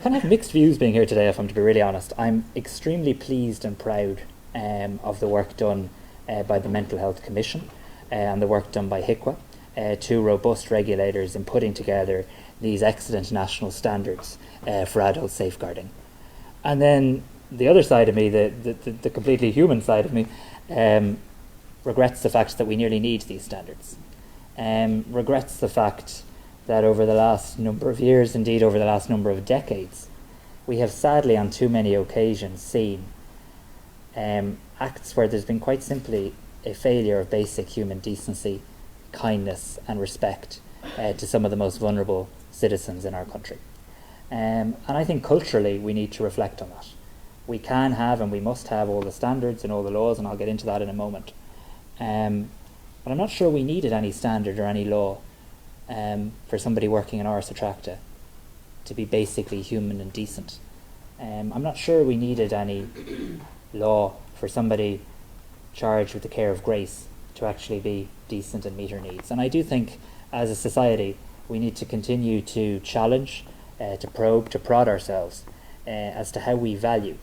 kind of have mixed views being here today, if I'm to be really honest. I'm extremely pleased and proud of the work done by the Mental Health Commission and the work done by Hiqa, two robust regulators in putting together these excellent national standards for adult safeguarding. And then the other side of me, the completely human side of me, regrets the fact that we nearly need these standards. Regrets the fact that over the last number of years, indeed over the last number of decades, we have sadly on too many occasions seen acts where there's been quite simply a failure of basic human decency, kindness and respect to some of the most vulnerable citizens in our country. And I think culturally we need to reflect on that. We can have and we must have all the standards and all the laws, and I'll get into that in a moment. But I'm not sure we needed any standard or any law for somebody working in Ars Attracta to be basically human and decent. I'm not sure we needed any law for somebody charged with the care of Grace to actually be decent and meet her needs. And I do think as a society we need to continue to challenge, to probe, to prod ourselves as to how we value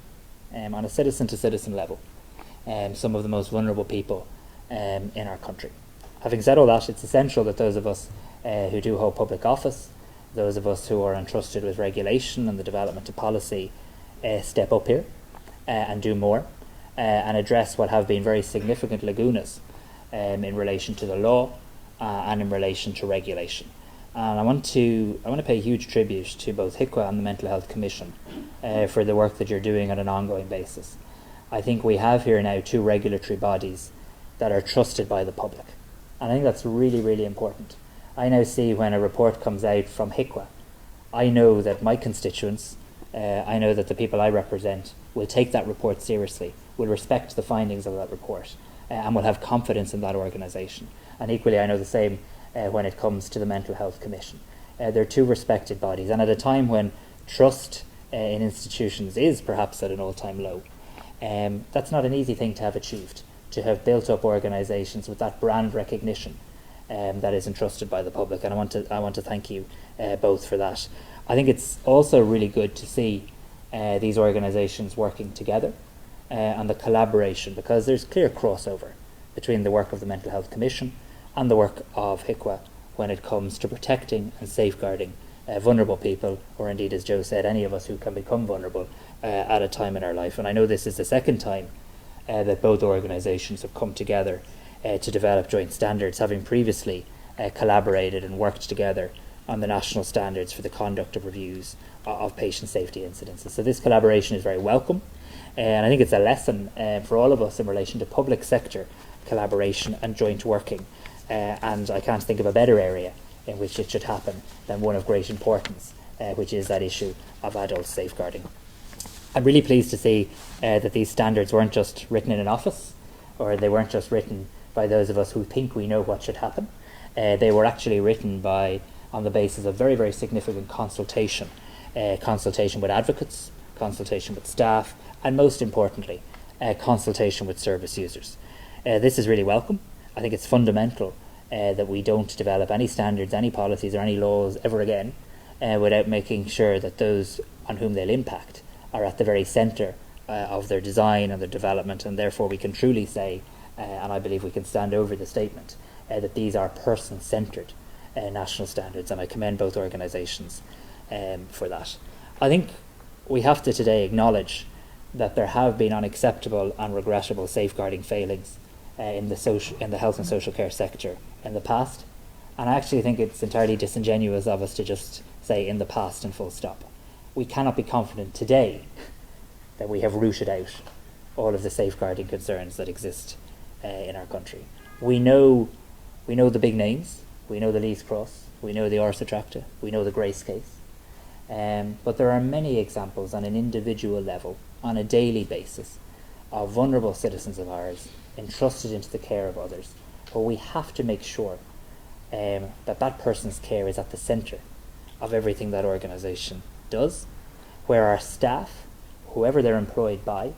on a citizen-to-citizen level some of the most vulnerable people in our country. Having said all that, it's essential that those of us who do hold public office, those of us who are entrusted with regulation and the development of policy, step up here and do more and address what have been very significant lagunas in relation to the law and in relation to regulation. And I want to pay huge tribute to both Hiqa and the Mental Health Commission for the work that you're doing on an ongoing basis. I think we have here now two regulatory bodies that are trusted by the public. And I think that's really, really important. I now see when a report comes out from Hiqa, I know that my constituents, I know that the people I represent will take that report seriously, will respect the findings of that report, and will have confidence in that organisation. And equally, I know the same when it comes to the Mental Health Commission. They're two respected bodies, and at a time when trust in institutions is perhaps at an all-time low, that's not an easy thing to have achieved, to have built up organisations with that brand recognition that is entrusted by the public. And I want to thank you both for that. I think it's also really good to see these organisations working together and the collaboration, because there's clear crossover between the work of the Mental Health Commission and the work of Hiqa when it comes to protecting and safeguarding vulnerable people, or indeed, as Joe said, any of us who can become vulnerable at a time in our life. And I know this is the second time that both organisations have come together to develop joint standards, having previously collaborated and worked together on the national standards for the conduct of reviews of patient safety incidences. So this collaboration is very welcome, and I think it's a lesson for all of us in relation to public sector collaboration and joint working. And I can't think of a better area in which it should happen than one of great importance, which is that issue of adult safeguarding. I'm really pleased to see that these standards weren't just written in an office, or they weren't just written by those of us who think we know what should happen. They were actually written on the basis of very, very significant consultation with advocates, consultation with staff, and most importantly, consultation with service users. This is really welcome. I think it's fundamental that we don't develop any standards, any policies or any laws ever again without making sure that those on whom they'll impact are at the very centre of their design and their development, and therefore we can truly say, and I believe we can stand over the statement, that these are person-centred national standards, and I commend both organisations for that. I think we have to today acknowledge that there have been unacceptable and regrettable safeguarding failings in the health and social care sector in the past, and I actually think it's entirely disingenuous of us to just say in the past and full stop. We cannot be confident today that we have rooted out all of the safeguarding concerns that exist in our country. We know the big names. We know the Lees Cross. We know the Ars Attracta. We know the Grace case. But there are many examples on an individual level, on a daily basis, of vulnerable citizens of ours entrusted into the care of others. But we have to make sure that person's care is at the centre of everything that organisation does, where our staff, whoever they're employed by,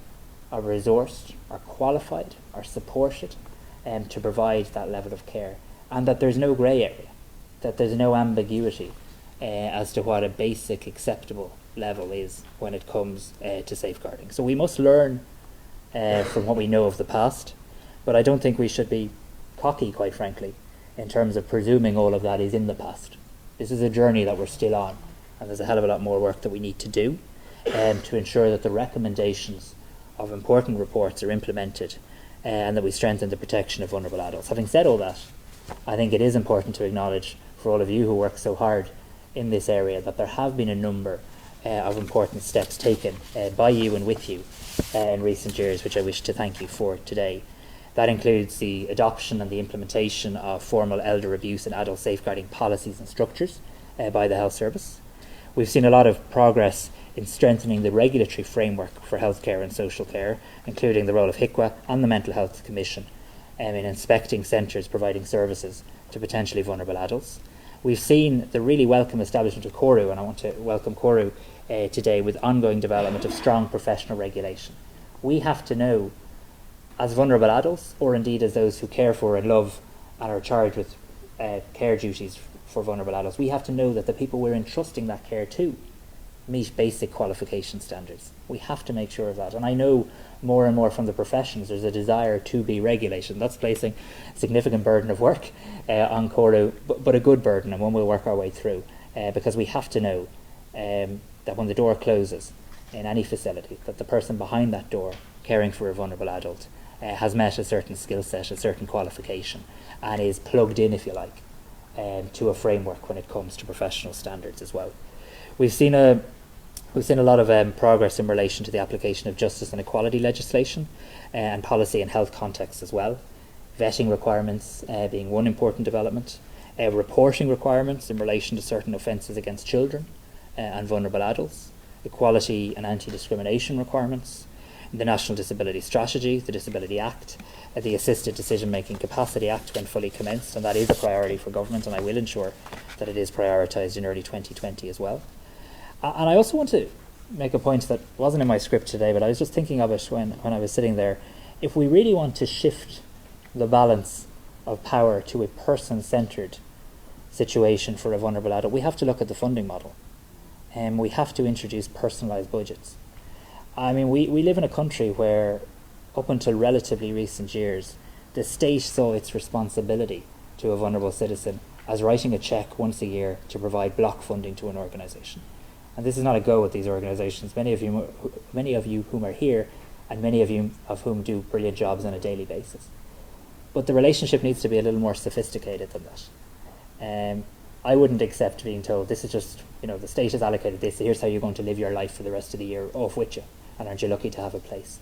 are resourced, are qualified, are supported to provide that level of care, and that there's no grey area, that there's no ambiguity as to what a basic, acceptable level is when it comes to safeguarding. So we must learn from what we know of the past, but I don't think we should be cocky, quite frankly, in terms of presuming all of that is in the past. This is a journey that we're still on, and there's a hell of a lot more work that we need to do to ensure that the recommendations of important reports are implemented and that we strengthen the protection of vulnerable adults. Having said all that, I think it is important to acknowledge for all of you who work so hard in this area that there have been a number of important steps taken by you and with you in recent years, which I wish to thank you for today. That includes the adoption and the implementation of formal elder abuse and adult safeguarding policies and structures by the Health Service. We've seen a lot of progress in strengthening the regulatory framework for healthcare and social care, including the role of Hiqa and the Mental Health Commission in inspecting centres providing services to potentially vulnerable adults. We've seen the really welcome establishment of CORU, and I want to welcome CORU today, with ongoing development of strong professional regulation. We have to know, as vulnerable adults, or indeed as those who care for and love and are charged with care duties for vulnerable adults, we have to know that the people we're entrusting that care to meet basic qualification standards. We have to make sure of that. And I know more and more from the professions there's a desire to be regulated. That's placing a significant burden of work on CORU, but a good burden, and one we'll work our way through, because we have to know that when the door closes in any facility, that the person behind that door caring for a vulnerable adult has met a certain skill set, a certain qualification, and is plugged in, if you like, to a framework when it comes to professional standards as well. We've seen a lot of progress in relation to the application of justice and equality legislation and policy in health contexts as well. Vetting requirements being one important development, reporting requirements in relation to certain offences against children and vulnerable adults, equality and anti-discrimination requirements, the National Disability Strategy, the Disability Act, the Assisted Decision-Making Capacity Act when fully commenced, and that is a priority for government, and I will ensure that it is prioritised in early 2020 as well. And I also want to make a point that wasn't in my script today, but I was just thinking of it when I was sitting there. If we really want to shift the balance of power to a person-centred situation for a vulnerable adult, we have to look at the funding model. And we have to introduce personalised budgets. I mean, we live in a country where, up until relatively recent years, the state saw its responsibility to a vulnerable citizen as writing a cheque once a year to provide block funding to an organisation. And this is not a go at these organisations, many of you whom are here, and many of you of whom do brilliant jobs on a daily basis. But the relationship needs to be a little more sophisticated than that. I wouldn't accept being told, this is just, the state has allocated this, here's how you're going to live your life for the rest of the year, off with you, and aren't you lucky to have a place?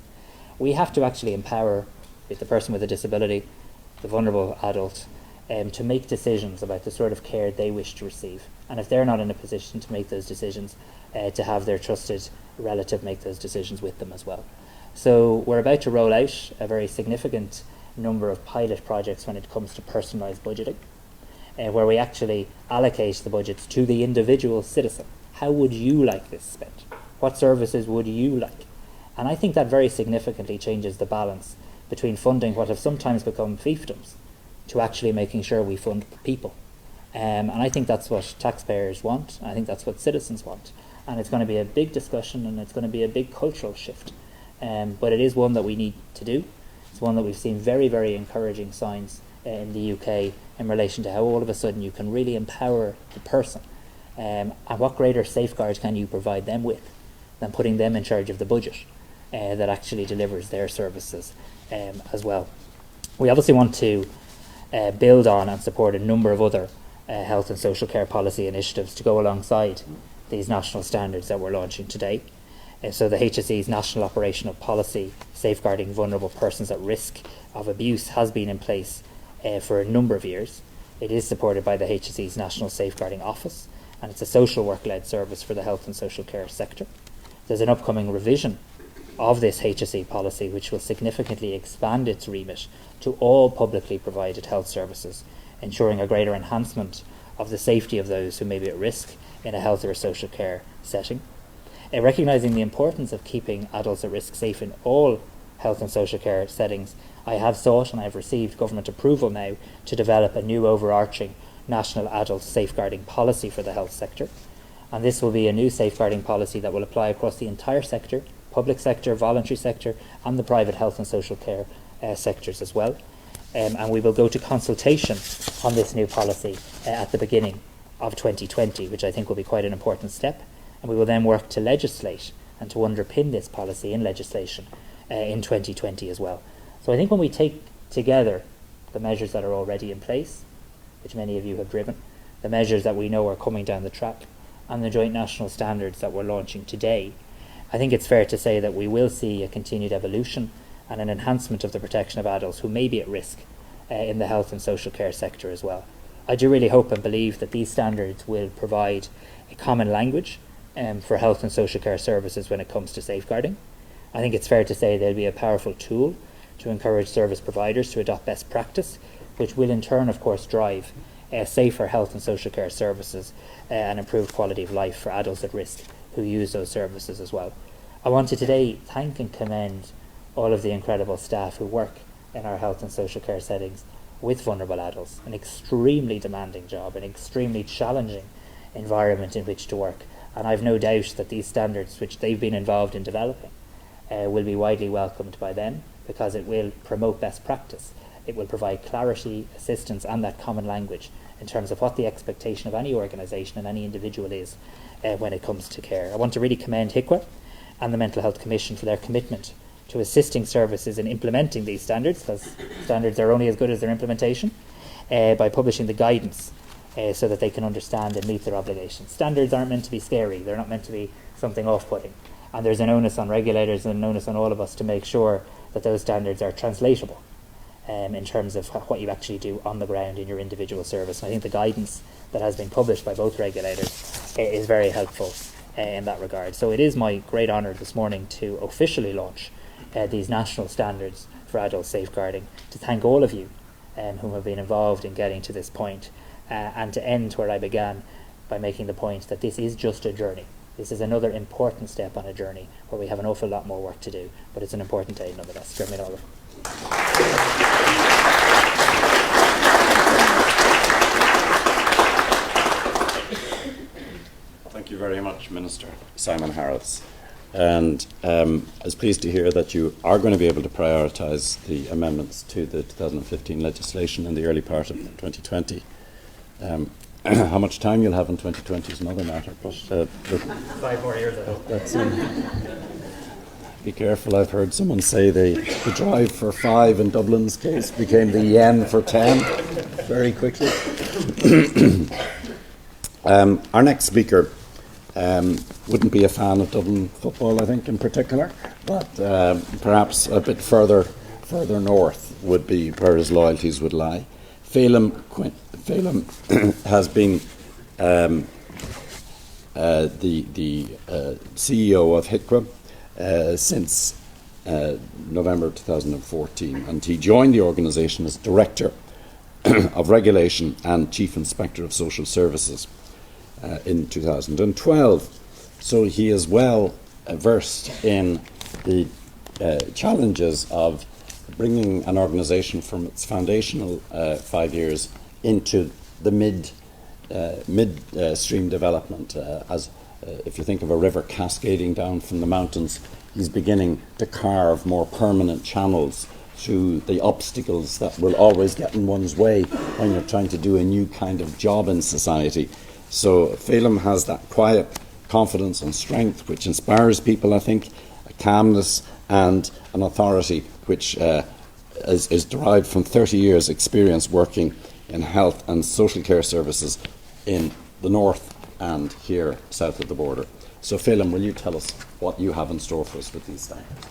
We have to actually empower the person with a disability, the vulnerable adult, to make decisions about the sort of care they wish to receive. And if they're not in a position to make those decisions, to have their trusted relative make those decisions with them as well. So we're about to roll out a very significant number of pilot projects when it comes to personalised budgeting, where we actually allocate the budgets to the individual citizen. How would you like this spent? What services would you like? And I think that very significantly changes the balance between funding what have sometimes become fiefdoms to actually making sure we fund people. And I think that's what taxpayers want. I think that's what citizens want. And it's going to be a big discussion, and it's going to be a big cultural shift. But it is one that we need to do. It's one that we've seen very, very encouraging signs in the UK in relation to how all of a sudden you can really empower the person. And what greater safeguards can you provide them with than putting them in charge of the budget that actually delivers their services as well. We obviously want to build on and support a number of other health and social care policy initiatives to go alongside these national standards that we're launching today. So the HSE's National Operational Policy Safeguarding Vulnerable Persons at Risk of Abuse has been in place for a number of years. It is supported by the HSE's National Safeguarding Office, and it's a social work-led service for the health and social care sector. There's an upcoming revision of this HSE policy which will significantly expand its remit to all publicly provided health services, ensuring a greater enhancement of the safety of those who may be at risk in a health or social care setting. Recognising the importance of keeping adults at risk safe in all health and social care settings, I have sought and I have received government approval now to develop a new overarching national adult safeguarding policy for the health sector. And this will be a new safeguarding policy that will apply across the entire sector, public sector, voluntary sector, and the private health and social care sectors as well. And we will go to consultation on this new policy at the beginning of 2020, which I think will be quite an important step. And we will then work to legislate and to underpin this policy in legislation in 2020 as well. So I think when we take together the measures that are already in place, which many of you have driven, the measures that we know are coming down the track, and the joint national standards that we're launching today, I think it's fair to say that we will see a continued evolution and an enhancement of the protection of adults who may be at risk in the health and social care sector as well. I do really hope and believe that these standards will provide a common language for health and social care services when it comes to safeguarding. I think it's fair to say they'll be a powerful tool to encourage service providers to adopt best practice, which will in turn, of course, drive safer health and social care services and improved quality of life for adults at risk who use those services as well. I want to today thank and commend all of the incredible staff who work in our health and social care settings with vulnerable adults. An extremely demanding job, an extremely challenging environment in which to work. And I've no doubt that these standards, which they've been involved in developing, will be widely welcomed by them, because it will promote best practice. It will provide clarity, assistance, and that common language in terms of what the expectation of any organisation and any individual is when it comes to care. I want to really commend Hiqa and the Mental Health Commission for their commitment to assisting services in implementing these standards, because standards are only as good as their implementation, by publishing the guidance so that they can understand and meet their obligations. Standards aren't meant to be scary, they're not meant to be something off-putting. And there's an onus on regulators and an onus on all of us to make sure that those standards are translatable in terms of what you actually do on the ground in your individual service. And I think the guidance that has been published by both regulators is very helpful in that regard. So it is my great honour this morning to officially launch these national standards for adult safeguarding, to thank all of you who have been involved in getting to this point, and to end where I began by making the point that this is just a journey. This is another important step on a journey where we have an awful lot more work to do, but it's an important day nonetheless. Jeremy Oliver. Thank you very much, Minister Simon Harris. And I was pleased to hear that you are going to be able to prioritise the amendments to the 2015 legislation in the early part of 2020. How much time you'll have in 2020 is another matter. But 5 more years, I hope. Be careful. I've heard someone say the drive for 5 in Dublin's case became the yen for 10 very quickly. Our next speaker wouldn't be a fan of Dublin football, I think, in particular, but perhaps a bit further north would be where his loyalties would lie. Phelim has been the CEO of Hiqa since November 2014, and he joined the organisation as Director of Regulation and Chief Inspector of Social Services in 2012. So he is well versed in the challenges of bringing an organisation from its foundational 5 years into the mid-stream development. If you think of a river cascading down from the mountains, he's beginning to carve more permanent channels through the obstacles that will always get in one's way when you're trying to do a new kind of job in society. So Phelim has that quiet confidence and strength which inspires people, I think, a calmness and an authority which is derived from 30 years' experience working in health and social care services in the north and here south of the border. So Phelim, will you tell us what you have in store for us with these standards?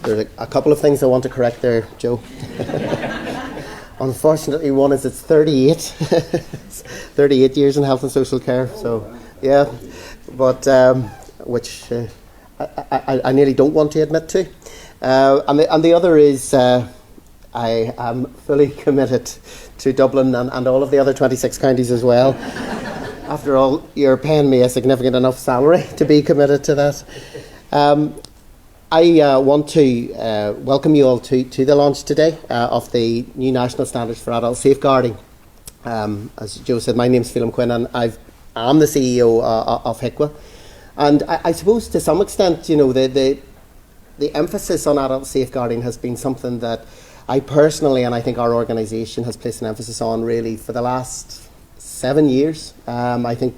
There's a couple of things I want to correct there, Joe. Unfortunately, one is it's 38. 38 years in health and social care, so yeah, but which I nearly don't want to admit to. And the other is I am fully committed to Dublin and all of the other 26 counties as well. After all, you're paying me a significant enough salary to be committed to that. I want to welcome you all to the launch today of the new national standards for adult safeguarding. As Joe said, my name's Phelim Quinn, and I'm the CEO of Hiqa. And I suppose to some extent, you know, the emphasis on adult safeguarding has been something that I personally, and I think our organisation, has placed an emphasis on really for the last 7 years. I think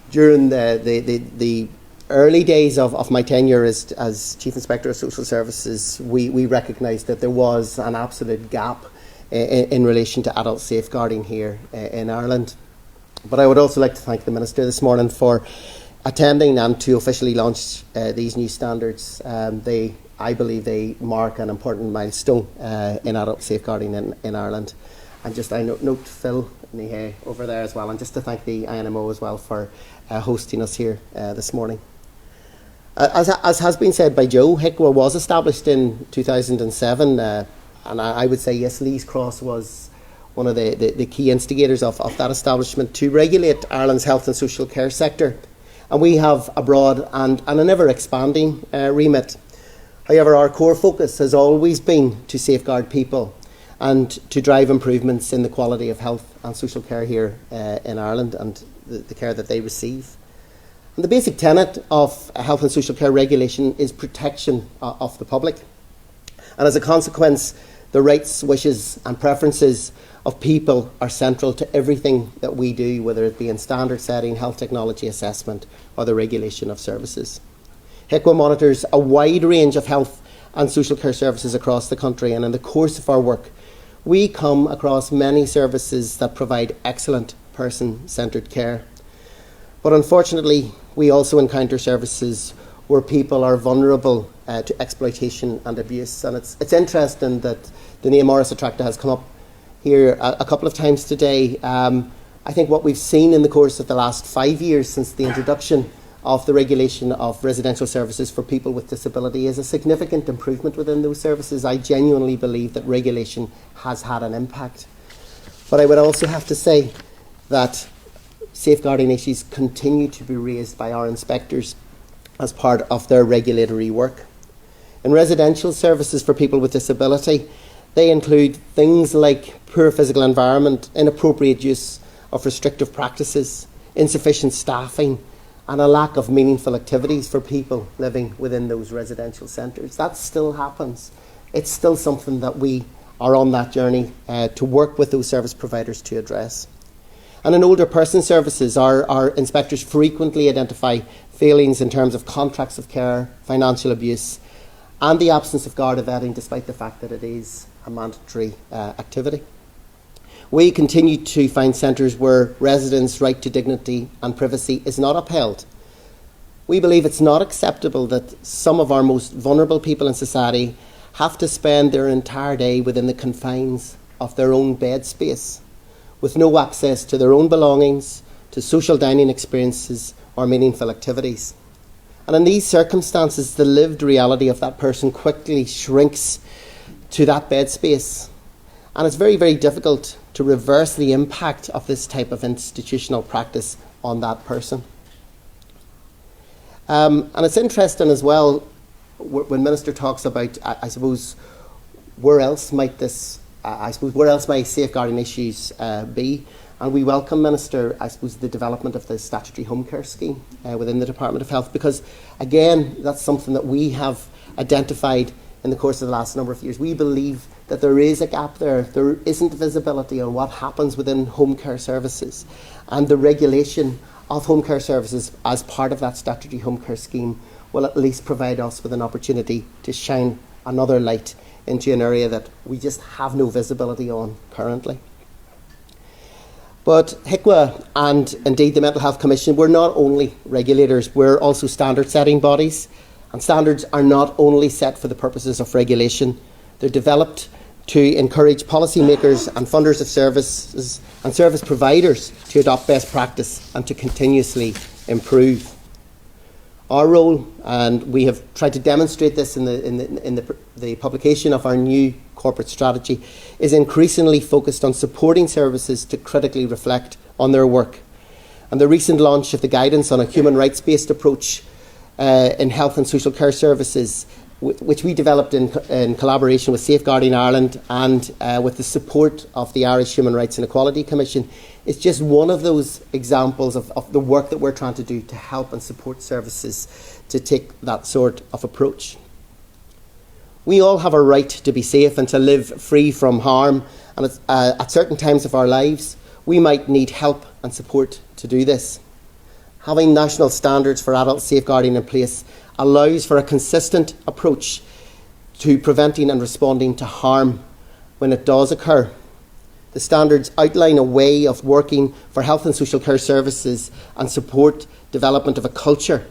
during the early days of my tenure as Chief Inspector of Social Services, we recognised that there was an absolute gap in relation to adult safeguarding here in Ireland. But I would also like to thank the Minister this morning for attending and to officially launch these new standards. I believe they mark an important milestone in adult safeguarding in Ireland. And just I note Phil over there as well, and just to thank the INMO as well for hosting us here this morning. As has been said by Joe, Hiqa was established in 2007, and I would say, yes, Lees Cross was one of the key instigators of that establishment to regulate Ireland's health and social care sector. And we have a broad and an ever-expanding remit. However, our core focus has always been to safeguard people and to drive improvements in the quality of health and social care here in Ireland and the care that they receive. And the basic tenet of health and social care regulation is protection of the public. And as a consequence, the rights, wishes and preferences of people are central to everything that we do, whether it be in standard setting, health technology assessment or the regulation of services. Hiqa monitors a wide range of health and social care services across the country, and in the course of our work we come across many services that provide excellent person-centred care. But unfortunately, we also encounter services where people are vulnerable to exploitation and abuse. And it's interesting that the name Morris Attracta has come up here a couple of times today. I think what we've seen in the course of the last 5 years since the introduction of the regulation of residential services for people with disability is a significant improvement within those services. I genuinely believe that regulation has had an impact. But I would also have to say that safeguarding issues continue to be raised by our inspectors as part of their regulatory work. In residential services for people with disability, they include things like poor physical environment, inappropriate use of restrictive practices, insufficient staffing, and a lack of meaningful activities for people living within those residential centres. That still happens. It's still something that we are on that journey to work with those service providers to address. And in older person services, our inspectors frequently identify failings in terms of contracts of care, financial abuse, and the absence of Garda vetting, despite the fact that it is a mandatory activity. We continue to find centres where residents' right to dignity and privacy is not upheld. We believe it's not acceptable that some of our most vulnerable people in society have to spend their entire day within the confines of their own bed space, with no access to their own belongings, to social dining experiences or meaningful activities. And in these circumstances, the lived reality of that person quickly shrinks to that bed space. And it's very, very difficult to reverse the impact of this type of institutional practice on that person. And it's interesting as well, when Minister talks about, I suppose, where else might safeguarding issues be? And we welcome, Minister, I suppose, the development of the statutory home care scheme within the Department of Health, because, again, that's something that we have identified in the course of the last number of years. We believe that there is a gap there. There isn't visibility on what happens within home care services. And the regulation of home care services as part of that statutory home care scheme will at least provide us with an opportunity to shine another light into an area that we just have no visibility on currently. But Hiqa and indeed the Mental Health Commission, we're not only regulators, we're also standard setting bodies. And standards are not only set for the purposes of regulation, they're developed to encourage policymakers and funders of services and service providers to adopt best practice and to continuously improve. Our role, and we have tried to demonstrate this in the publication of our new corporate strategy, is increasingly focused on supporting services to critically reflect on their work. And the recent launch of the guidance on a human rights-based approach in health and social care services which we developed in collaboration with Safeguarding Ireland and with the support of the Irish Human Rights and Equality Commission, is just one of those examples of the work that we're trying to do to help and support services to take that sort of approach. We all have a right to be safe and to live free from harm, and at certain times of our lives we might need help and support to do this. Having national standards for adult safeguarding in place allows for a consistent approach to preventing and responding to harm when it does occur. The standards outline a way of working for health and social care services and support development of a culture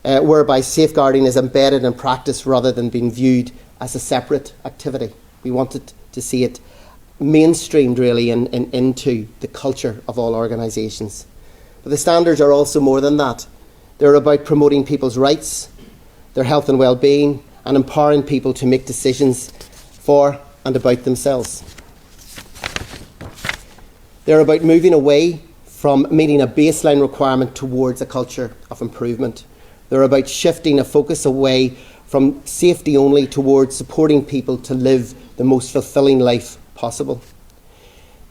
whereby safeguarding is embedded in practice rather than being viewed as a separate activity. We wanted to see it mainstreamed really into the culture of all organisations. But the standards are also more than that. They're about promoting people's rights, their health and well-being, and empowering people to make decisions for and about themselves. They're about moving away from meeting a baseline requirement towards a culture of improvement. They're about shifting a focus away from safety only towards supporting people to live the most fulfilling life possible.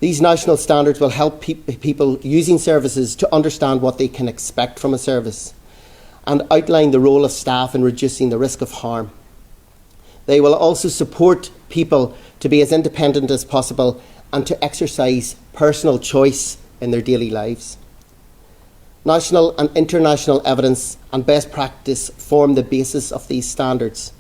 These national standards will help people using services to understand what they can expect from a service and outline the role of staff in reducing the risk of harm. They will also support people to be as independent as possible and to exercise personal choice in their daily lives. National and international evidence and best practice form the basis of these standards,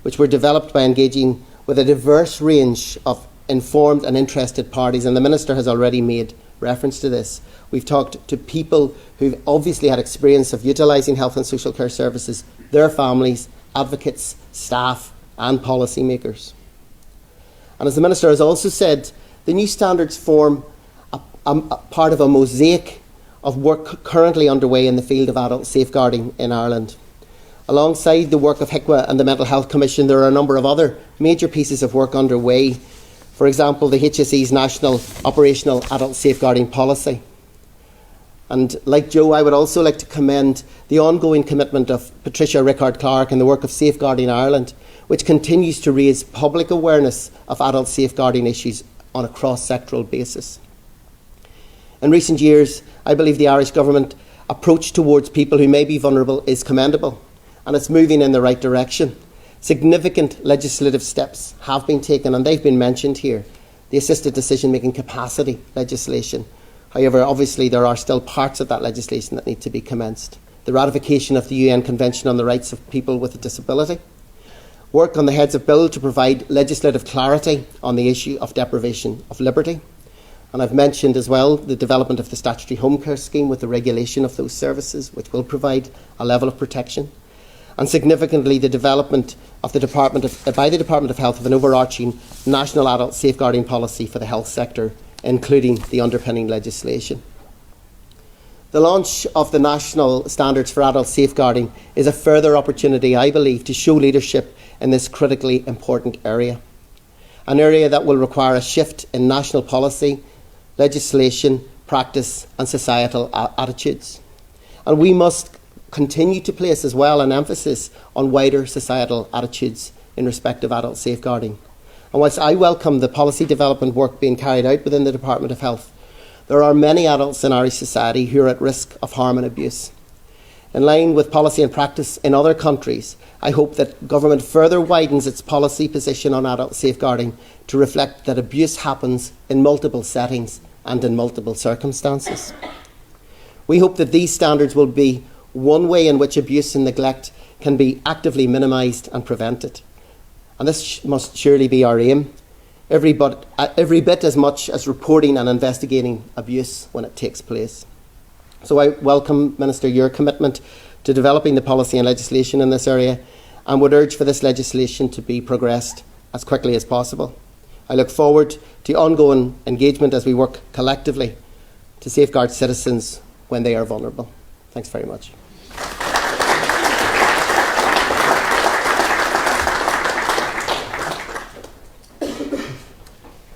which were developed by engaging with a diverse range of informed and interested parties, and the Minister has already made reference to this. We've talked to people who've obviously had experience of utilising health and social care services, their families, advocates, staff and policymakers. And as the Minister has also said, the new standards form a part of a mosaic of work currently underway in the field of adult safeguarding in Ireland. Alongside the work of Hiqa and the Mental Health Commission, there are a number of other major pieces of work underway. For example, the HSE's National Operational Adult Safeguarding Policy. And like Joe, I would also like to commend the ongoing commitment of Patricia Rickard-Clark and the work of Safeguarding Ireland, which continues to raise public awareness of adult safeguarding issues on a cross-sectoral basis. In recent years, I believe the Irish Government approach towards people who may be vulnerable is commendable, and it's moving in the right direction. Significant legislative steps have been taken, and they've been mentioned here. The assisted decision-making capacity legislation. However, obviously there are still parts of that legislation that need to be commenced. The ratification of the UN Convention on the Rights of People with a Disability. Work on the Heads of Bill to provide legislative clarity on the issue of deprivation of liberty. And I've mentioned as well the development of the statutory home care scheme with the regulation of those services, which will provide a level of protection. And significantly, the development of by the Department of Health of an overarching national adult safeguarding policy for the health sector, including the underpinning legislation. The launch of the national standards for adult safeguarding is a further opportunity, I believe, to show leadership in this critically important area. An area that will require a shift in national policy, legislation, practice and societal attitudes. And we must continue to place as well an emphasis on wider societal attitudes in respect of adult safeguarding. And whilst I welcome the policy development work being carried out within the Department of Health, there are many adults in Irish society who are at risk of harm and abuse. In line with policy and practice in other countries, I hope that government further widens its policy position on adult safeguarding to reflect that abuse happens in multiple settings and in multiple circumstances. We hope that these standards will be one way in which abuse and neglect can be actively minimised and prevented. And this must surely be our aim, every bit as much as reporting and investigating abuse when it takes place. So I welcome, Minister, your commitment to developing the policy and legislation in this area and would urge for this legislation to be progressed as quickly as possible. I look forward to ongoing engagement as we work collectively to safeguard citizens when they are vulnerable. Thanks very much.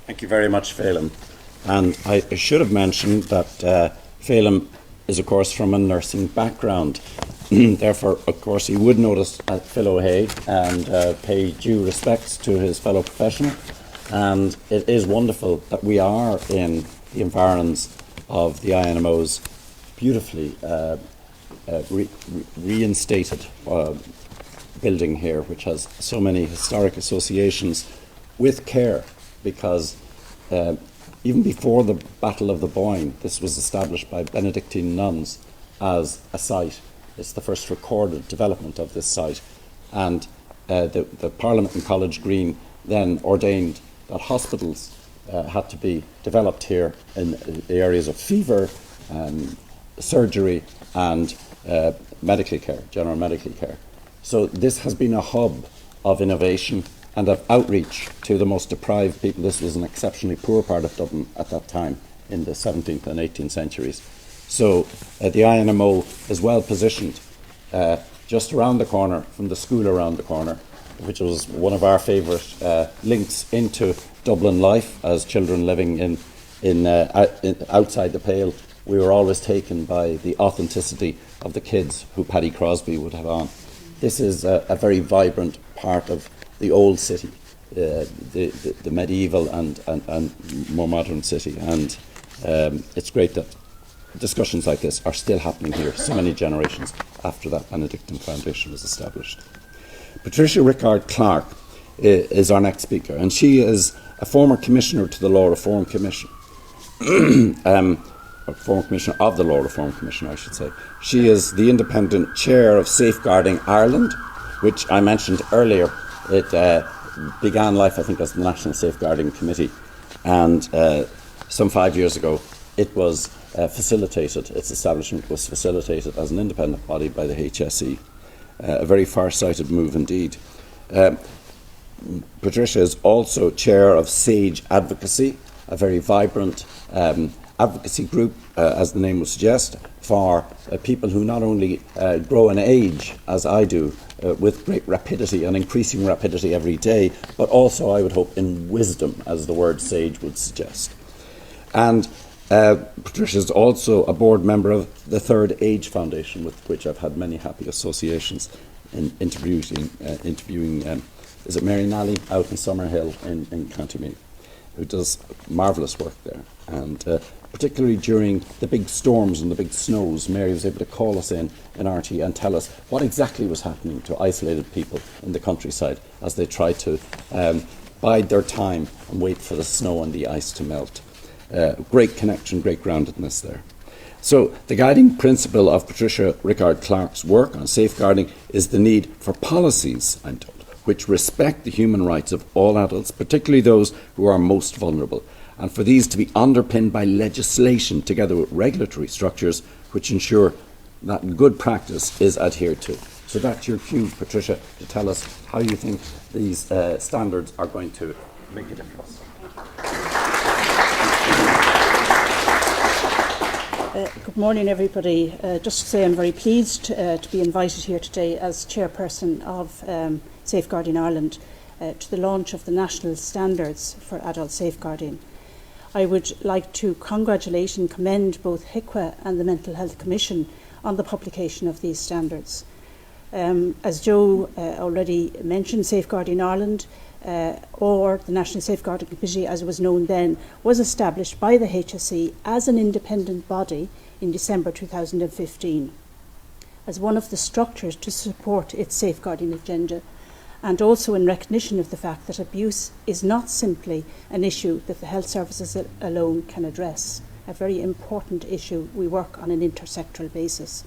Thank you very much, Phelim. And I should have mentioned that Phelim is, of course, from a nursing background. therefore, of course, he would notice Phil O'Hay and pay due respects to his fellow professional. And it is wonderful that we are in the environs of the INMO's beautifully reinstated building here, which has so many historic associations with care, because even before the Battle of the Boyne, this was established by Benedictine nuns as a site. It's the first recorded development of this site. And the Parliament in College Green then ordained that hospitals had to be developed here in the areas of fever, surgery and medical care, general medical care. So this has been a hub of innovation and of outreach to the most deprived people. This was an exceptionally poor part of Dublin at that time in the 17th and 18th centuries. So the INMO is well positioned just around the corner from the school around the corner, which was one of our favourite links into Dublin life as children living outside the Pale. We were always taken by the authenticity of the kids who Paddy Crosby would have on. This is a very vibrant part of the old city, the medieval and more modern city. And it's great that discussions like this are still happening here so many generations after that Benedictine foundation was established. Patricia Rickard-Clark is our next speaker, and she is a former commissioner to the Law Reform Commission. Former commissioner of the Law Reform Commission, I should say. She is the independent chair of Safeguarding Ireland, which I mentioned earlier. It began life, I think, as the National Safeguarding Committee, and some 5 years ago it was facilitated, its establishment was facilitated as an independent body by the HSE. A very far-sighted move indeed. Patricia is also chair of SAGE Advocacy, a very vibrant advocacy group, as the name would suggest, for people who not only grow in age, as I do, with great rapidity and increasing rapidity every day, but also, I would hope, in wisdom, as the word sage would suggest. And Patricia is also a board member of the Third Age Foundation, with which I've had many happy associations in interviewing is it Mary Nally out in Summerhill in County Meath, who does marvellous work there. And particularly during the big storms and the big snows, Mary was able to call us in RT and tell us what exactly was happening to isolated people in the countryside as they tried to bide their time and wait for the snow and the ice to melt. Great connection, great groundedness there. So the guiding principle of Patricia Rickard-Clark's work on safeguarding is the need for policies, I'm told, which respect the human rights of all adults, particularly those who are most vulnerable, and for these to be underpinned by legislation together with regulatory structures which ensure that good practice is adhered to. So that's your cue, Patricia, to tell us how you think these standards are going to make a difference. Good morning, everybody. Just to say I'm very pleased to be invited here today as chairperson of Safeguarding Ireland to the launch of the national standards for adult safeguarding. I would like to congratulate and commend both Hiqa and the Mental Health Commission on the publication of these standards. As Joe already mentioned, Safeguarding Ireland, or the National Safeguarding Committee as it was known then, was established by the HSE as an independent body in December 2015 as one of the structures to support its safeguarding agenda, and also in recognition of the fact that abuse is not simply an issue that the health services alone can address, a very important issue we work on an intersectoral basis.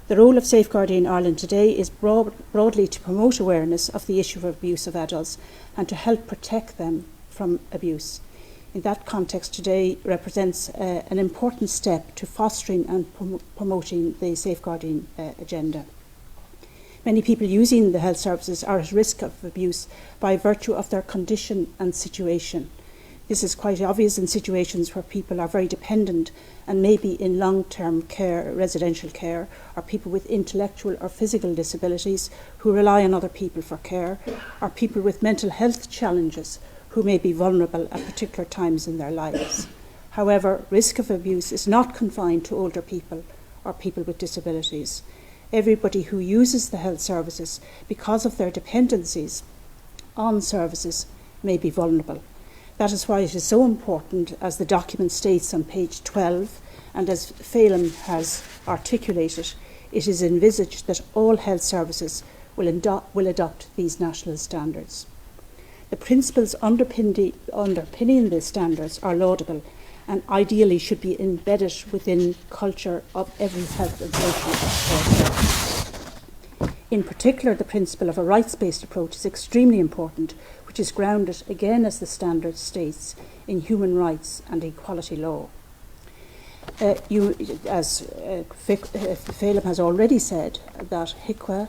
The role of Safeguarding Ireland today is broadly to promote awareness of the issue of abuse of adults and to help protect them from abuse. In that context, today represents an important step to fostering and promoting the safeguarding agenda. Many people using the health services are at risk of abuse by virtue of their condition and situation. This is quite obvious in situations where people are very dependent and may be in long-term care, residential care, or people with intellectual or physical disabilities who rely on other people for care, or people with mental health challenges who may be vulnerable at particular times in their lives. However, risk of abuse is not confined to older people or people with disabilities. everybody who uses the health services, because of their dependencies on services, may be vulnerable. That is why it is so important, as the document states on page 12, and as Farrell has articulated, it is envisaged that all health services will adopt these national standards. The principles underpinning these standards are laudable and ideally should be embedded within culture of every health and social care. In particular, the principle of a rights-based approach is extremely important, which is grounded, again as the standard states, in human rights and equality law. As Farrell has already said, that Hiqa,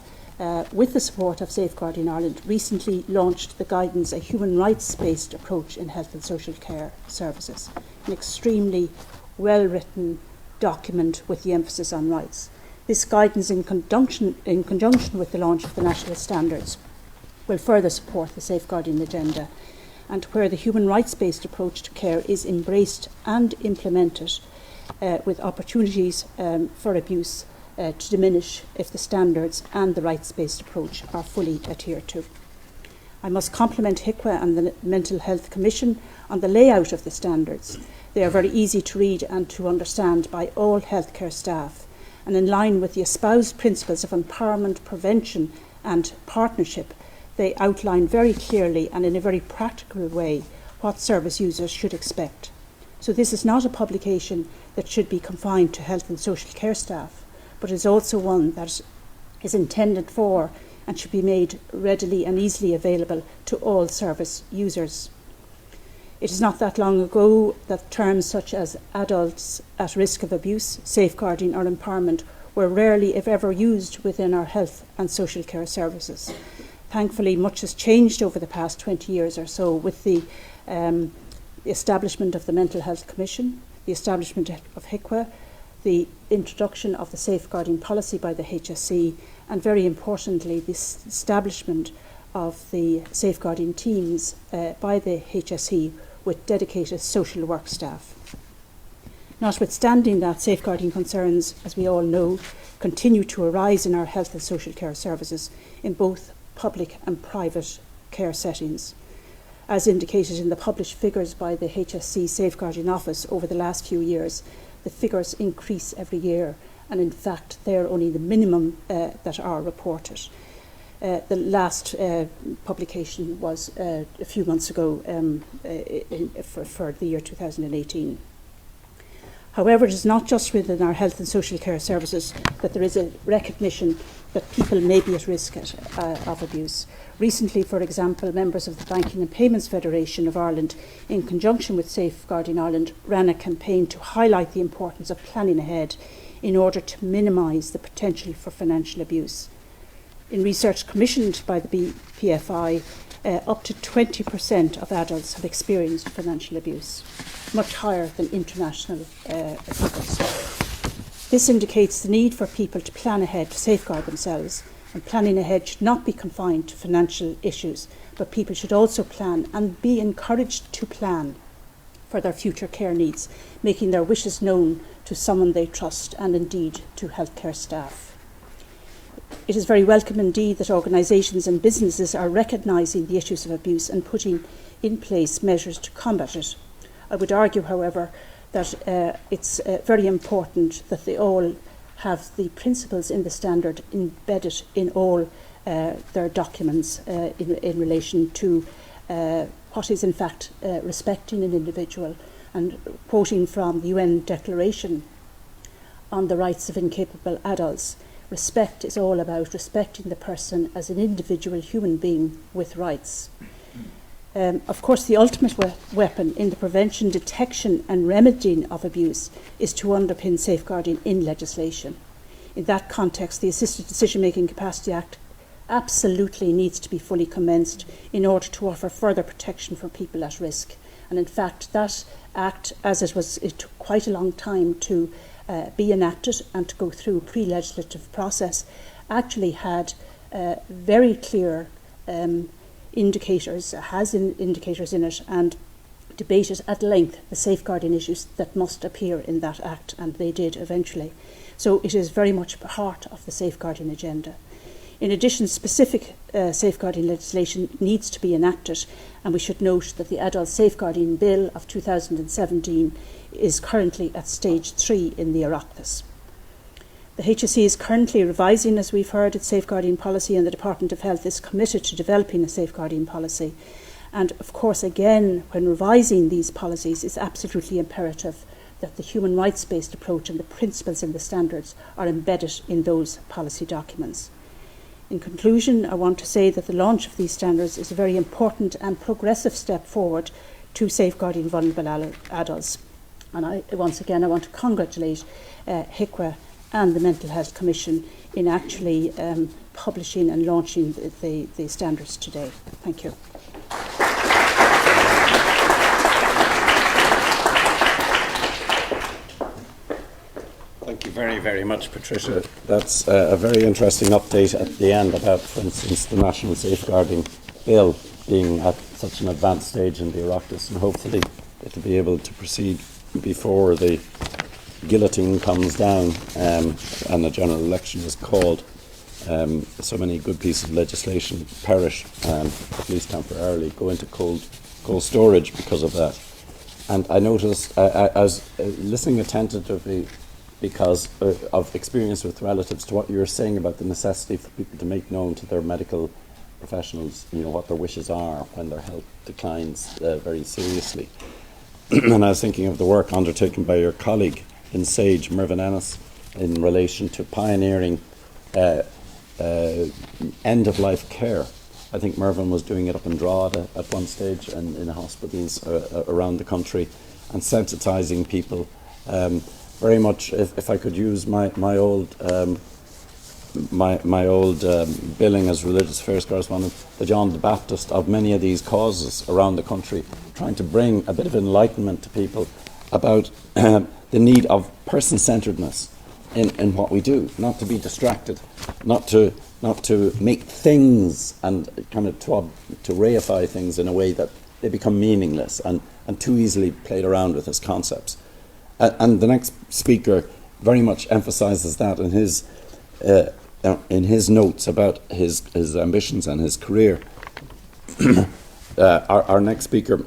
with the support of Safeguarding Ireland, recently launched the guidance, A Human Rights-Based Approach in Health and Social Care Services, an extremely well-written document with the emphasis on rights. This guidance, in conjunction with the launch of the national standards, will further support the safeguarding agenda, and where the human rights-based approach to care is embraced and implemented, with opportunities for abuse to diminish if the standards and the rights-based approach are fully adhered to. I must compliment Hiqa and the Mental Health Commission on the layout of the standards. They are very easy to read and to understand by all healthcare staff, and in line with the espoused principles of empowerment, prevention and partnership, they outline very clearly and in a very practical way what service users should expect. So this is not a publication that should be confined to health and social care staff, but is also one that is intended for and should be made readily and easily available to all service users. It is not that long ago that terms such as adults at risk of abuse, safeguarding or empowerment were rarely, if ever, used within our health and social care services. Thankfully, much has changed over the past 20 years or so with the establishment of the Mental Health Commission, the establishment of Hiqa, the introduction of the safeguarding policy by the HSE, and very importantly, the establishment of the safeguarding teams by the HSE with dedicated social work staff. Notwithstanding that, safeguarding concerns, as we all know, continue to arise in our health and social care services in both public and private care settings. As indicated in the published figures by the HSE Safeguarding Office over the last few years, the figures increase every year, and in fact they're only the minimum that are reported. The last publication was a few months ago for the year 2018. However, it is not just within our health and social care services that there is a recognition that people may be at risk of abuse. Recently, for example, members of the Banking and Payments Federation of Ireland, in conjunction with Safeguarding Ireland, ran a campaign to highlight the importance of planning ahead in order to minimise the potential for financial abuse. In research commissioned by the PFI, up to 20% of adults have experienced financial abuse, much higher than international figures. This indicates the need for people to plan ahead to safeguard themselves, and planning ahead should not be confined to financial issues, but people should also plan and be encouraged to plan for their future care needs, making their wishes known to someone they trust and indeed to healthcare staff. It is very welcome indeed that organisations and businesses are recognising the issues of abuse and putting in place measures to combat it. I would argue, however, that it's very important that they all have the principles in the standard embedded in all their documents in relation to what is in fact respecting an individual. And quoting from the UN Declaration on the Rights of Incapable Adults, respect is all about respecting the person as an individual human being with rights. Of course, the ultimate weapon in the prevention, detection and remedying of abuse is to underpin safeguarding in legislation. In that context, the Assisted Decision-Making Capacity Act absolutely needs to be fully commenced in order to offer further protection for people at risk. And in fact, that Act, as it took quite a long time to be enacted and to go through a pre-legislative process, actually had very clear indicators in it, and debated at length the safeguarding issues that must appear in that Act, and they did eventually. So it is very much part of the safeguarding agenda. In addition, specific safeguarding legislation needs to be enacted, and we should note that the Adult Safeguarding Bill of 2017 is currently at stage 3 in the Oireachtas. The HSE is currently revising, as we've heard, its safeguarding policy, and the Department of Health is committed to developing a safeguarding policy. And of course, again, when revising these policies, it's absolutely imperative that the human rights-based approach and the principles and the standards are embedded in those policy documents. In conclusion, I want to say that the launch of these standards is a very important and progressive step forward to safeguarding vulnerable adults. And once again, I want to congratulate Hiqa and the Mental Health Commission in actually publishing and launching the standards today. Thank you. Thank you very, very much, Patricia. That's a very interesting update at the end about, for instance, the National Safeguarding Bill being at such an advanced stage in the Oireachtas, and hopefully it'll be able to proceed before the guillotine comes down and the general election is called. So many good pieces of legislation perish, at least temporarily, go into cold storage because of that. And I noticed, I was listening attentively because of experience with relatives to what you were saying about the necessity for people to make known to their medical professionals, what their wishes are when their health declines very seriously. And I was thinking of the work undertaken by your colleague in Sage, Mervyn Ennis, in relation to pioneering end-of-life care. I think Mervyn was doing it up in Drogheda at one stage and in hospitals around the country, and sensitising people. Very much, if I could use my old billing as religious affairs correspondent, the John the Baptist of many of these causes around the country, trying to bring a bit of enlightenment to people about the need of person-centeredness in what we do, not to be distracted, not to make things and kind of to reify things in a way that they become meaningless and too easily played around with as concepts. And the next speaker very much emphasises that in his notes about his ambitions and his career. Our next speaker,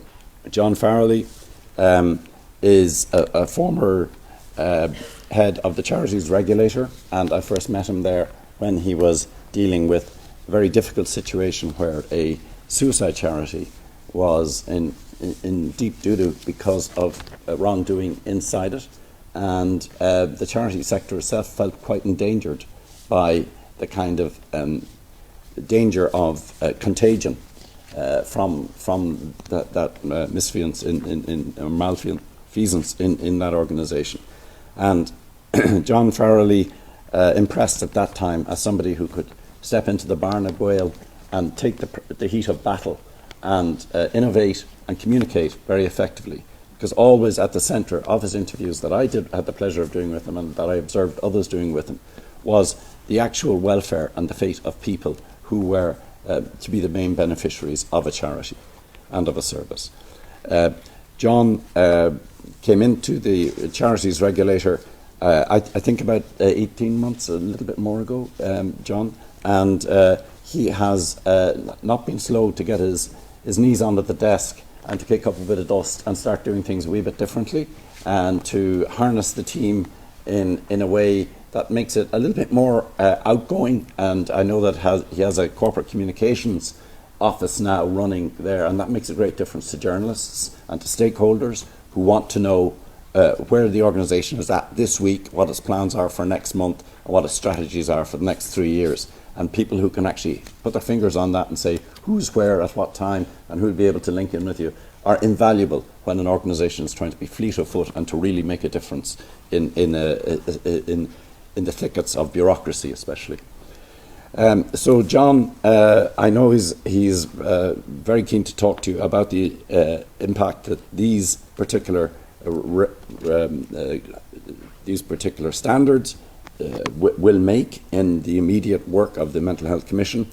John Farrell, is a former head of the Charities Regulator, and I first met him there when he was dealing with a very difficult situation where a suicide charity was in deep doo-doo because of wrongdoing inside it, and the charity sector itself felt quite endangered by the kind of danger of contagion from that misfeasance malfeasance in that organisation. And John Farrell impressed at that time as somebody who could step into the barn at Whale and take the heat of battle and innovate and communicate very effectively, because always at the centre of his interviews that I had the pleasure of doing with him and that I observed others doing with him was the actual welfare and the fate of people who were to be the main beneficiaries of a charity and of a service. John came into the Charities Regulator I think about 18 months, a little bit more ago, John, and he has not been slow to get his knees onto the desk and to kick up a bit of dust and start doing things a wee bit differently, and to harness the team in a way that makes it a little bit more outgoing. And I know that he has a corporate communications office now running there, and that makes a great difference to journalists and to stakeholders who want to know where the organisation is at this week, what its plans are for next month, and what its strategies are for the next 3 years. And people who can actually put their fingers on that and say who's where at what time and who'll be able to link in with you are invaluable when an organisation is trying to be fleet of foot and to really make a difference in the thickets of bureaucracy, especially. So John, I know he's very keen to talk to you about the impact that these particular standards will make in the immediate work of the Mental Health Commission.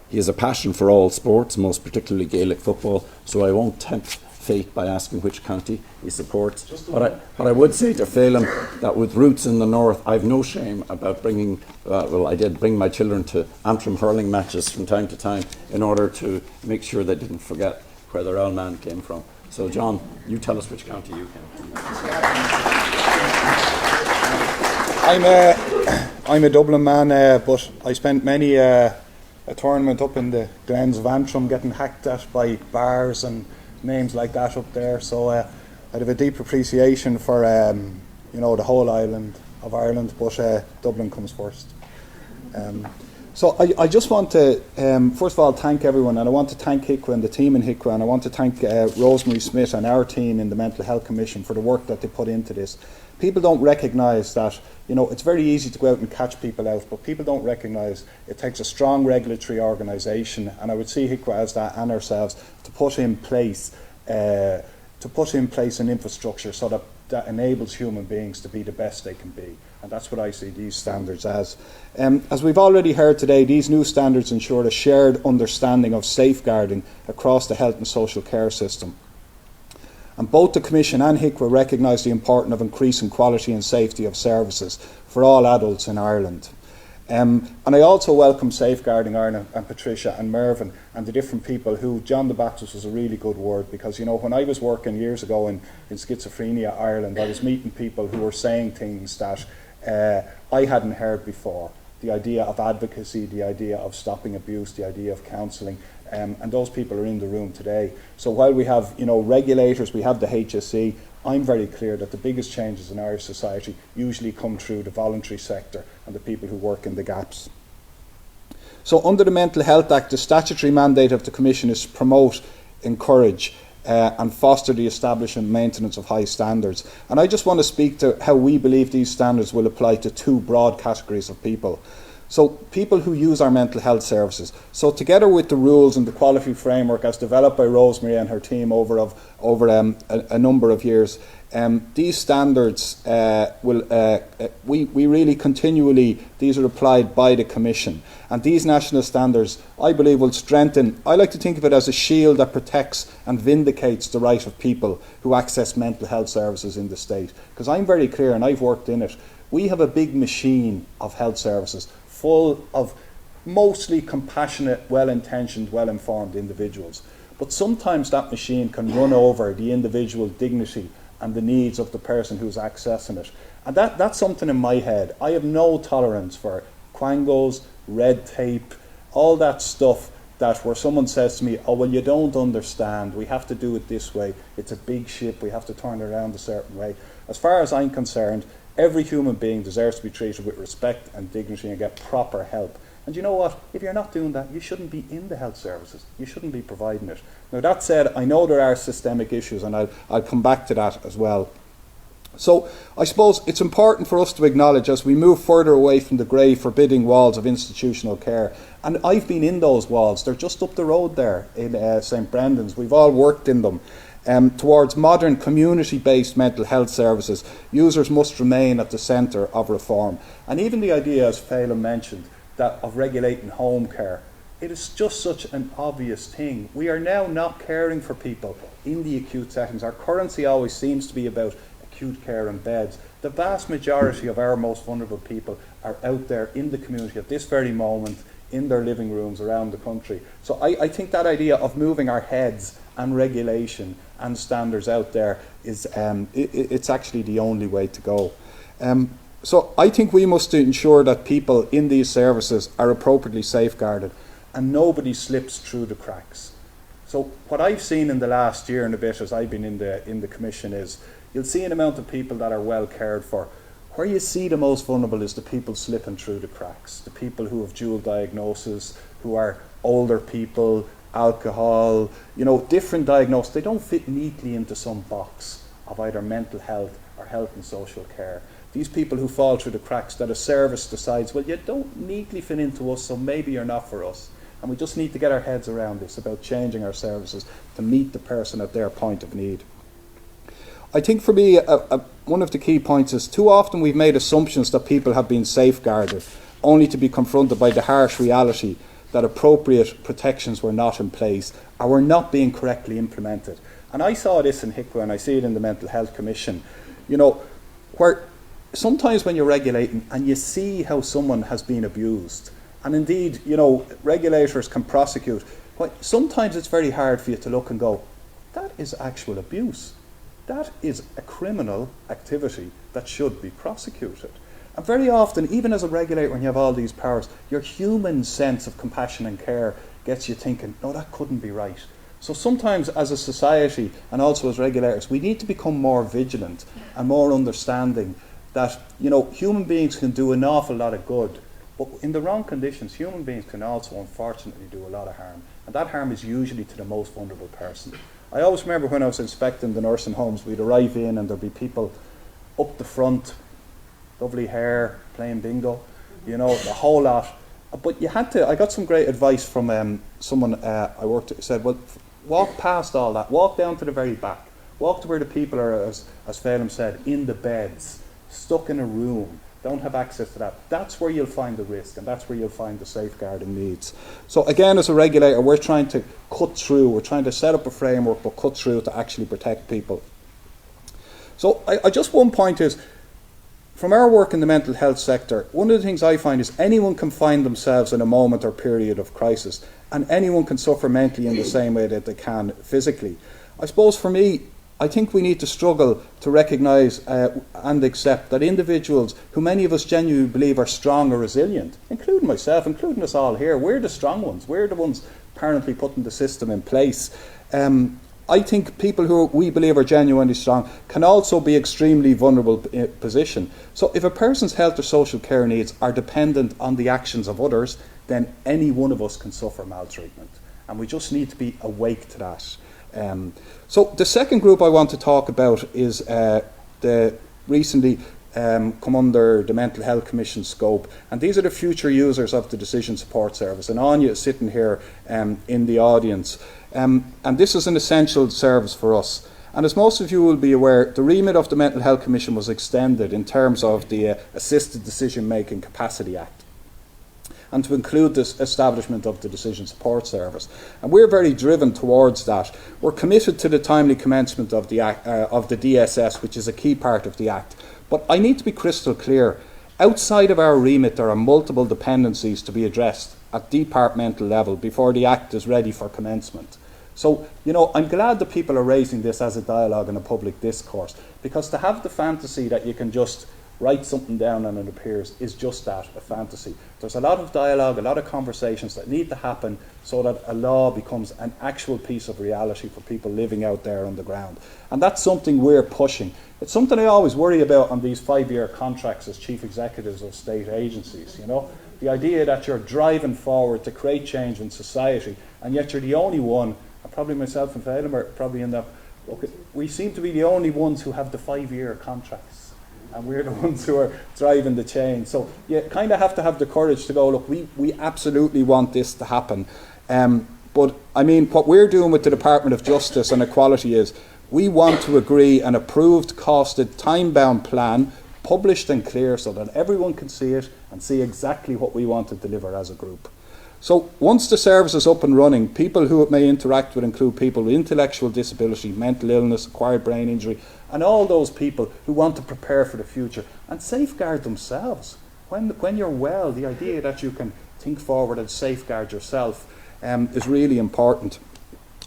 He has a passion for all sports, most particularly Gaelic football, so I won't tempt fate by asking which county he supports. But I would say to Phelim that with roots in the north, I've no shame about bringing, I did bring my children to Antrim hurling matches from time to time in order to make sure they didn't forget where their old man came from. So John, you tell us which county you came from. I'm a Dublin man, but I spent many a tournament up in the glens of Antrim getting hacked at by bars and names like that up there. So I have a deep appreciation for the whole island of Ireland, but Dublin comes first. So I just want to first of all thank everyone, and I want to thank Hiqa and the team in Hiqa, and I want to thank Rosemary Smith and our team in the Mental Health Commission for the work that they put into this. People don't recognise that, it's very easy to go out and catch people out, but people don't recognise it takes a strong regulatory organisation, and I would see Hiqa as that and ourselves to put in place an infrastructure so that enables human beings to be the best they can be. And that's what I see these standards as. As we've already heard today, these new standards ensure a shared understanding of safeguarding across the health and social care system. And both the Commission and Hiqa recognise the importance of increasing quality and safety of services for all adults in Ireland. And I also welcome Safeguarding Ireland and Patricia and Mervyn and the different people who, John the Baptist was a really good word, because when I was working years ago in Schizophrenia Ireland, I was meeting people who were saying things that I hadn't heard before. The idea of advocacy, the idea of stopping abuse, the idea of counselling, and those people are in the room today. So while we have regulators, we have the HSE, I'm very clear that the biggest changes in Irish society usually come through the voluntary sector and the people who work in the gaps. So under the Mental Health Act, the statutory mandate of the Commission is to promote, encourage and foster the establishment and maintenance of high standards. And I just want to speak to how we believe these standards will apply to two broad categories of people. So people who use our mental health services. So together with the rules and the quality framework as developed by Rosemary and her team over a number of years, these standards we really continually, these are applied by the Commission. And these national standards, I believe, will strengthen, I like to think of it as a shield that protects and vindicates the right of people who access mental health services in the state. Because I'm very clear, and I've worked in it, we have a big machine of health services full of mostly compassionate, well-intentioned, well-informed individuals. But sometimes that machine can run over the individual dignity and the needs of the person who's accessing it. And that's something in my head. I have no tolerance for quangos, red tape, all that stuff that where someone says to me, oh, well, you don't understand, we have to do it this way, it's a big ship, we have to turn it around a certain way. As far as I'm concerned, every human being deserves to be treated with respect and dignity and get proper help. And you know what? If you're not doing that, you shouldn't be in the health services. You shouldn't be providing it. Now, that said, I know there are systemic issues, and I'll come back to that as well. So I suppose it's important for us to acknowledge as we move further away from the grey forbidding walls of institutional care, and I've been in those walls, they're just up the road there in St Brendan's, we've all worked in them. Towards modern community-based mental health services, users must remain at the centre of reform. And even the idea, as Phelim mentioned, that of regulating home care, it is just such an obvious thing. We are now not caring for people in the acute settings. Our currency always seems to be about acute care and beds. The vast majority of our most vulnerable people are out there in the community at this very moment, in their living rooms around the country. So I think that idea of moving our heads and regulation and standards out there is it's actually the only way to go. So I think we must ensure that people in these services are appropriately safeguarded and nobody slips through the cracks. So what I've seen in the last year and a bit as I've been in the Commission is you'll see an amount of people that are well cared for. Where you see the most vulnerable is the people slipping through the cracks, the people who have dual diagnosis, who are older people, alcohol, different diagnoses. They don't fit neatly into some box of either mental health or health and social care. These people who fall through the cracks that a service decides, well, you don't neatly fit into us, so maybe you're not for us. And we just need to get our heads around this, about changing our services to meet the person at their point of need. I think for me, one of the key points is too often we've made assumptions that people have been safeguarded, only to be confronted by the harsh reality that appropriate protections were not in place or were not being correctly implemented. And I saw this in Hiqa, and I see it in the Mental Health Commission, you know, where sometimes when you're regulating and you see how someone has been abused, and indeed, you know, regulators can prosecute, but sometimes it's very hard for you to look and go, that is actual abuse. That is a criminal activity that should be prosecuted. And very often, even as a regulator, when you have all these powers, your human sense of compassion and care gets you thinking, no, that couldn't be right. So sometimes as a society and also as regulators, we need to become more vigilant and more understanding that, you know, human beings can do an awful lot of good, but in the wrong conditions, human beings can also unfortunately do a lot of harm. And that harm is usually to the most vulnerable person. I always remember when I was inspecting the nursing homes, we'd arrive in and there'd be people up the front, lovely hair, playing bingo, you know, the whole lot. But you had to, I got some great advice from someone I worked with, said, well, walk past all that, walk down to the very back, walk to where the people are, as Phelim said, in the beds, stuck in a room, don't have access to that. That's where you'll find the risk, and that's where you'll find the safeguarding needs. So again, as a regulator, we're trying to cut through, we're trying to set up a framework, but cut through to actually protect people. So I just one point is, from our work in the mental health sector, one of the things I find is anyone can find themselves in a moment or period of crisis, and anyone can suffer mentally in the same way that they can physically. I suppose for me, I think we need to struggle to recognise and accept that individuals who many of us genuinely believe are strong or resilient, including myself, including us all here, we're the strong ones, we're the ones apparently putting the system in place. I think people who we believe are genuinely strong can also be extremely vulnerable position. So if a person's health or social care needs are dependent on the actions of others, then any one of us can suffer maltreatment. And we just need to be awake to that. So the second group I want to talk about is the recently come under the Mental Health Commission scope, and these are the future users of the Decision Support Service. And Anya is sitting here in the audience. And this is an essential service for us. And as most of you will be aware, the remit of the Mental Health Commission was extended in terms of the Assisted Decision Making Capacity Act, and to include this establishment of the Decision Support Service. And we're very driven towards that. We're committed to the timely commencement of the Act, of the DSS, which is a key part of the Act. But I need to be crystal clear. Outside of our remit, there are multiple dependencies to be addressed at departmental level before the Act is ready for commencement. So, you know, I'm glad that people are raising this as a dialogue and a public discourse, because to have the fantasy that you can just write something down and it appears is just that, a fantasy. There's a lot of dialogue, a lot of conversations that need to happen so that a law becomes an actual piece of reality for people living out there on the ground. And that's something we're pushing. It's something I always worry about on these 5-year contracts as chief executives of state agencies, you know. The idea that you're driving forward to create change in society, and yet you're the only one, and probably myself and Phelim are probably in that, okay, we seem to be the only ones who have the 5-year contracts. And we're the ones who are driving the change. So you kind of have to have the courage to go, look, we absolutely want this to happen. But I mean, what we're doing with the Department of Justice and Equality is we want to agree an approved, costed, time-bound plan, published and clear so that everyone can see it and see exactly what we want to deliver as a group. So once the service is up and running, people who it may interact with include people with intellectual disability, mental illness, acquired brain injury, and all those people who want to prepare for the future and safeguard themselves. When you're well, the idea that you can think forward and safeguard yourself is really important.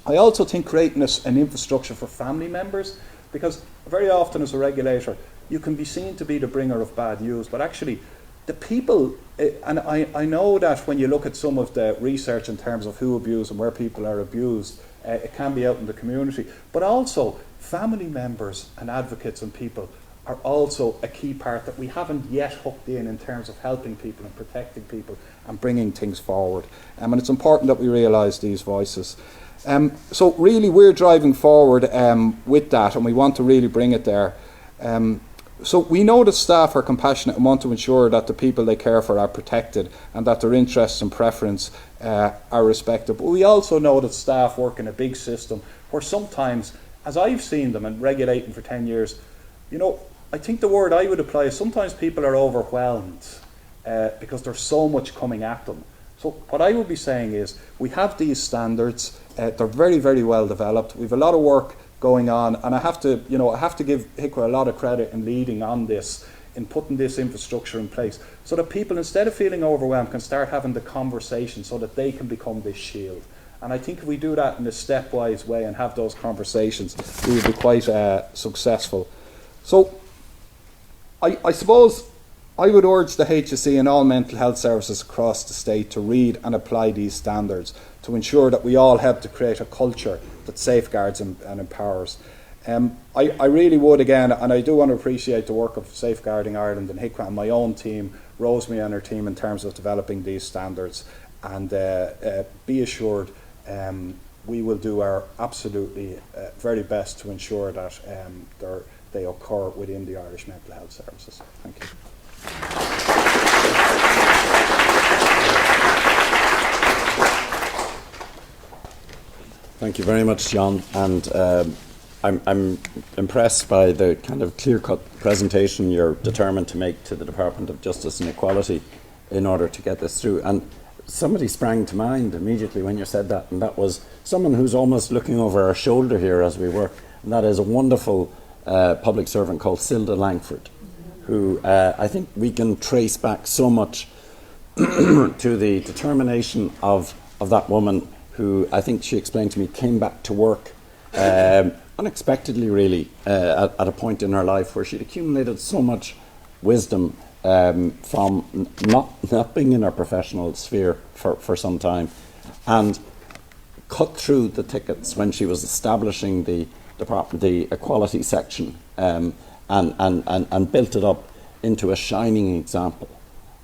I also think creating an infrastructure for family members, because very often as a regulator, you can be seen to be the bringer of bad news, but actually the people, and I know that when you look at some of the research in terms of who abused and where people are abused, it can be out in the community, but also family members and advocates and people are also a key part that we haven't yet hooked in terms of helping people and protecting people and bringing things forward. And it's important that we realise these voices. So really we're driving forward with that, and we want to really bring it there. So we know that staff are compassionate and want to ensure that the people they care for are protected and that their interests and preference are respected. But we also know that staff work in a big system where sometimes, as I've seen them and regulating for 10 years, you know, I think the word I would apply is sometimes people are overwhelmed because there's so much coming at them. So what I would be saying is we have these standards, they're very, very well developed. We have a lot of work going on. And I have to give Hiqa a lot of credit in leading on this, in putting this infrastructure in place, so that people, instead of feeling overwhelmed, can start having the conversation so that they can become this shield. And I think if we do that in a stepwise way and have those conversations, we will be quite successful. So I suppose I would urge the HSE and all mental health services across the state to read and apply these standards to ensure that we all help to create a culture that safeguards and empowers. I really would, again, and I do want to appreciate the work of Safeguarding Ireland and Hiqa and my own team, Rosemary and her team, in terms of developing these standards. And be assured, we will do our absolutely very best to ensure that they occur within the Irish mental health services. Thank you. Thank you very much, John. And I'm impressed by the kind of clear-cut presentation you're determined to make to the Department of Justice and Equality in order to get this through. And somebody sprang to mind immediately when you said that, and that was someone who's almost looking over our shoulder here as we work, and that is a wonderful public servant called Cilda Langford, who I think we can trace back so much to the determination of that woman, who I think she explained to me came back to work unexpectedly, really, at a point in her life where she'd accumulated so much wisdom from not being in her professional sphere for some time, and cut through the tickets when she was establishing the equality section, and built it up into a shining example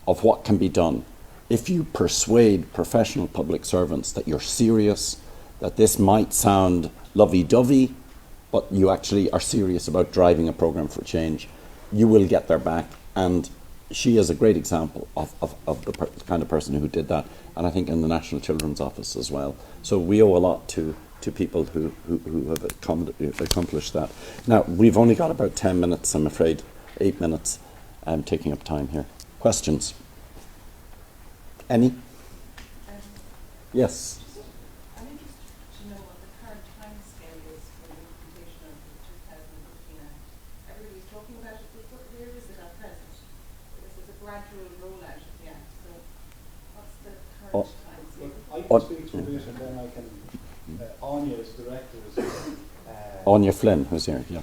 of what can be done if you persuade professional public servants that you're serious, that this might sound lovey-dovey, but you actually are serious about driving a programme for change. You will get their back, and she is a great example of the kind of person who did that, and I think in the National Children's Office as well. So we owe a lot to people who have accomplished that. Now, we've only got about 10 minutes, I'm afraid, 8 minutes. I'm taking up time here. Questions? Any? Yes. I'm interested to know what the current time scale is for the implementation of the 2015 Act. Everybody's talking about it, but where is it at present? This is a gradual rollout of the Act, so what's the current time scale? I can speak to this, and then I can. Anya is director as well. Anya Flynn, who's here, yeah.